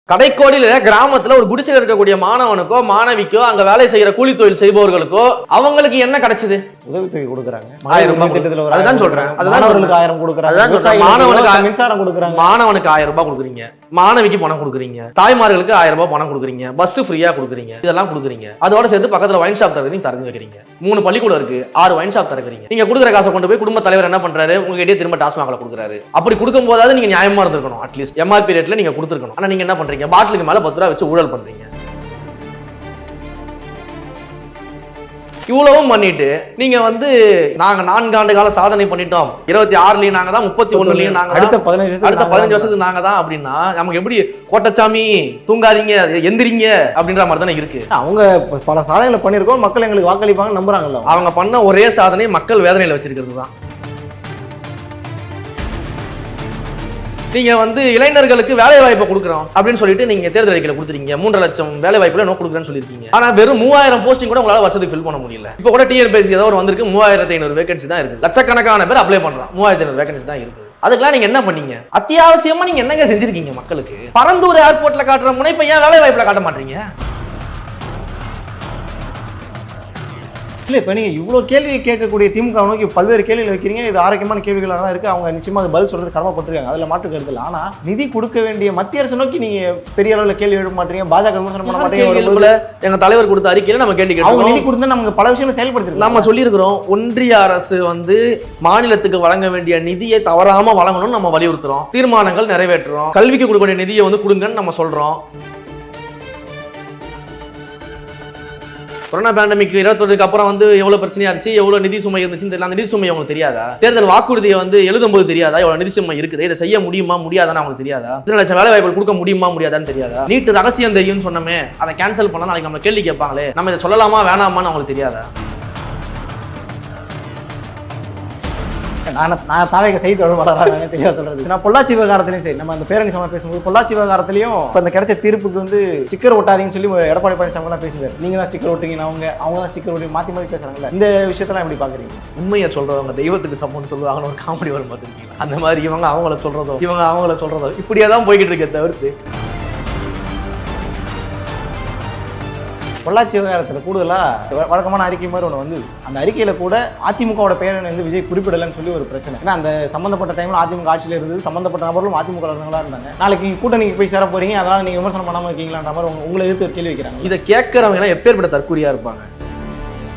கடைக்கோடியில கிராமத்துல ஒரு குடிசையில் இருக்கக்கூடிய மாணவனுக்கோ மாணவிக்கோ அங்க வேலை செய்யற கூலி தொழில் செய்பவர்களுக்கோ அவங்களுக்கு என்ன கிடைச்சது? உதவித்தொகை கொடுக்குறாங்க. 1000 ரூபாய். அதுதான் சொல்றேன். மாணவர்களுக்கு 1000 கொடுக்குறாங்க. மாணவனுக்கு மின்சாரம் கொடுக்குறாங்க. மாணவனுக்கு 1000 ரூபாய் கொடுக்குறீங்க, மாணவிக்கு பணம் கொடுக்குறீங்க, தாய்மார்களுக்கு 1000 ரூபாய் பணம் கொடுக்குறீங்க, பஸ் ஃப்ரீயா கொடுக்குறீங்க, இதெல்லாம் கொடுக்குறீங்க. அதோட சேர்த்து பக்கத்துல வைன் ஷாப் திறந்து வைக்கிறீங்க. 3 பள்ளிக்கூடம் இருக்கு, 6 வைன் ஷாப் திறக்கிறீங்க. நீங்க கொடுக்குற காசை கொண்டு போய் குடும்ப தலைவர் என்ன பண்றாரு? உங்ககிட்டயே திரும்ப டாஸ்மாக்ல கொடுக்குறாரு. அப்படி கொடுக்கும் போதாவது நீங்க நியாயமா இருந்திருக்கணும். அட்லீஸ்ட் எம்ஆர்பி ரேட்ல நீங்க கொடுத்துருக்கணும். ஆனா நீங்க என்ன பண்றீங்க? பாட்டிலுக்கு மேல 10 ரூபாய் வச்சு ஊழல் பண்றீங்க. இவ்வளவும் பண்ணிட்டு நீங்க நாங்க 4 ஆண்டு கால சாதனை பண்ணிட்டோம், 26லயும் நாங்க தான், 31லயும் நாங்க, அடுத்த 15 வருஷத்துக்கு நாங்க தான் அப்படின்னா நமக்கு எப்படி கோட்டச்சாமி தூங்காதீங்க எந்திரிங்க அப்படின்ற மாதிரி தானே இருக்கு. அவங்க பல சாதனைகளை பண்ணிருக்கோம், மக்கள் எங்களுக்கு வாக்களிப்பாங்க நம்புறாங்கல்ல. அவங்க பண்ண ஒரே சாதனை மக்கள் வேதனையில வச்சிருக்கிறது தான். நீங்க இளைஞர்களுக்கு வேலை வாய்ப்பை கொடுக்குறோம் அப்படின்னு சொல்லிட்டு நீங்க தேர்தல் அறிக்கையில கொடுத்துருக்கீங்க. 3 லட்சம் வேலை வாய்ப்புல நோ கொடுக்குறேன்னு சொல்லிருக்கீங்க. ஆனா வெறும் 3000 போஸ்டிங் கூட உங்களால வருஷத்துக்கு ஃபில் பண்ண முடியல. இப்போ கூட டிஎன்பிஎஸ்சி ஏதோ வந்திருக்கு, 3500 வேகன்சி தான் இருக்கு. லட்சக்கணக்கான பேர் அப்ளை பண்றான், 3500 வேகன்சி தான் இருக்கு. அதுக்கெல்லாம் நீங்க என்ன பண்ணீங்க? அத்தியாவசியமா நீங்க என்னங்க செஞ்சிருக்கீங்க மக்களுக்கு? பரந்தூர் ஏர்போர்ட்ல காட்டுற முனைப்பை ஏன் வேலை வாய்ப்புல காட்ட மாட்டீங்க? இல்லை, இப்போ நீங்கள் இவ்வளோ கேள்வி கேட்கக்கூடிய திமுக நோக்கி பல்வேறு கேள்விகள் வைக்கிறீங்க. இது ஆரோக்கியமான கேள்விகளாக தான் இருக்குது. அவங்க நிச்சயமாக அது பதில் சொல்கிறது கடமைப்பட்டிருக்காங்க, அதில் மாற்று கருத்து இல்லை. ஆனால் நிதி கொடுக்க வேண்டிய மத்திய அரசு நோக்கி நீங்கள் பெரிய அளவில் கேள்வி எழுத மாட்டீங்க, பாஜக விமர்சனம் பண்ண மாட்டீங்க. எங்கள் தலைவர் கொடுத்த அறிக்கையில் நம்ம கேள்வி கேட்க, அவங்க நிதி கொடுத்தா நமக்கு பல விஷயங்களை செயல்படுத்தி நம்ம சொல்லியிருக்கிறோம். ஒன்றிய அரசு மாநிலத்துக்கு வழங்க வேண்டிய நிதியை தவறாமல் வழங்கணும்னு நம்ம வலியுறுத்துறோம், தீர்மானங்கள் நிறைவேற்றுறோம், கல்விக்கு கொடுக்க வேண்டிய நிதியை கொடுங்கன்னு நம்ம சொல்கிறோம். கொரோனா பேண்டமிக் 21க்கு அப்புறம் எவ்வளவு பிரச்சனையா இருந்துச்சு, எவ்வளவு நிதி சுமை இருந்துச்சுன்னு தெரியல. அந்த நிதி சுமை உங்களுக்கு தெரியாதா? தேர்தல் வாக்குறுதியை எழுதும்போது தெரியாதா எவ்வளவு நிதி சுமை இருக்குது, இதை செய்ய முடியுமா முடியாதான்னு அவங்களுக்கு தெரியாதா? 2 லட்சம் வேலை வாய்ப்புகள் கொடுக்க முடியுமா முடியாதான்னு தெரியாதா? நீட் ரகசியம் தெரியும்னு சொன்னமே, அதை கேன்சல் பண்ணா நாளைக்கு நம்ம கேள்வி கேட்பாங்களே, நம்ம இதை சொல்லலாமா வேணாமான்னு அவங்களுக்கு தெரியாதா? நான் தாவேக செய்தி தொடர்பாளராக தெளிவாக சொல்றது. நான் பொள்ளாச்சி விவகாரத்திலையும் சரி, நம்ம அந்த பேரணி சமயம் பேசும்போது பொள்ளாச்சி விவகாரத்திலையும் இப்போ அந்த கிடைச்ச தீர்ப்புக்கு ஸ்டிக்கர் ஒட்டாதீங்கன்னு சொல்லி எடப்பாடி பழனிசாமி தான் பேசுவார். நீங்க தான் ஸ்டிக்கர் ஒட்டுங்க, அவங்க தான் ஸ்டிக்கர் ஒட்டி மாற்றி மாற்றி பேசுறாங்கல்ல. இந்த விஷயத்தெல்லாம் எப்படி பாக்குறீங்க? உண்மையை சொல்றவங்க தெய்வத்துக்கு சமம்னு சொல்லுவாங்கன்னு ஒரு காமெடி வரும் பார்த்துருக்கீங்களா? அந்த மாதிரி இவங்க அவங்கள சொல்றதோ இப்படியே தான் போய்கிட்டு இருக்கே தவிர்த்து. பொள்ளாச்சி விவகாரத்தில் கூடுதலாக வழக்கமான அறிக்கை மாதிரி ஒன்று அந்த அறிக்கையில் கூட அதிமுகவோட பெயரை விஜய் குறிப்பிடலைன்னு சொல்லி ஒரு பிரச்சனை. ஏன்னா அந்த சம்மந்தப்பட்ட டைமில் அதிமுக ஆட்சியில் இருந்தது, சம்மந்தப்பட்ட நபர்களும் அதிமுக இருந்தாங்க. நாளைக்கு கூட்டணிக்கு போய் சேர போறீங்க, அதனால நீங்கள் விமர்சனம் பண்ணாமல் இருக்கீங்களான்ற மாதிரி உங்களை எதிர்த்து ஒரு கேள்வி வைக்கிறாங்க. இதை கேட்கறவங்க எப்பேற்பட்ட தற்கூரியா இருப்பாங்க.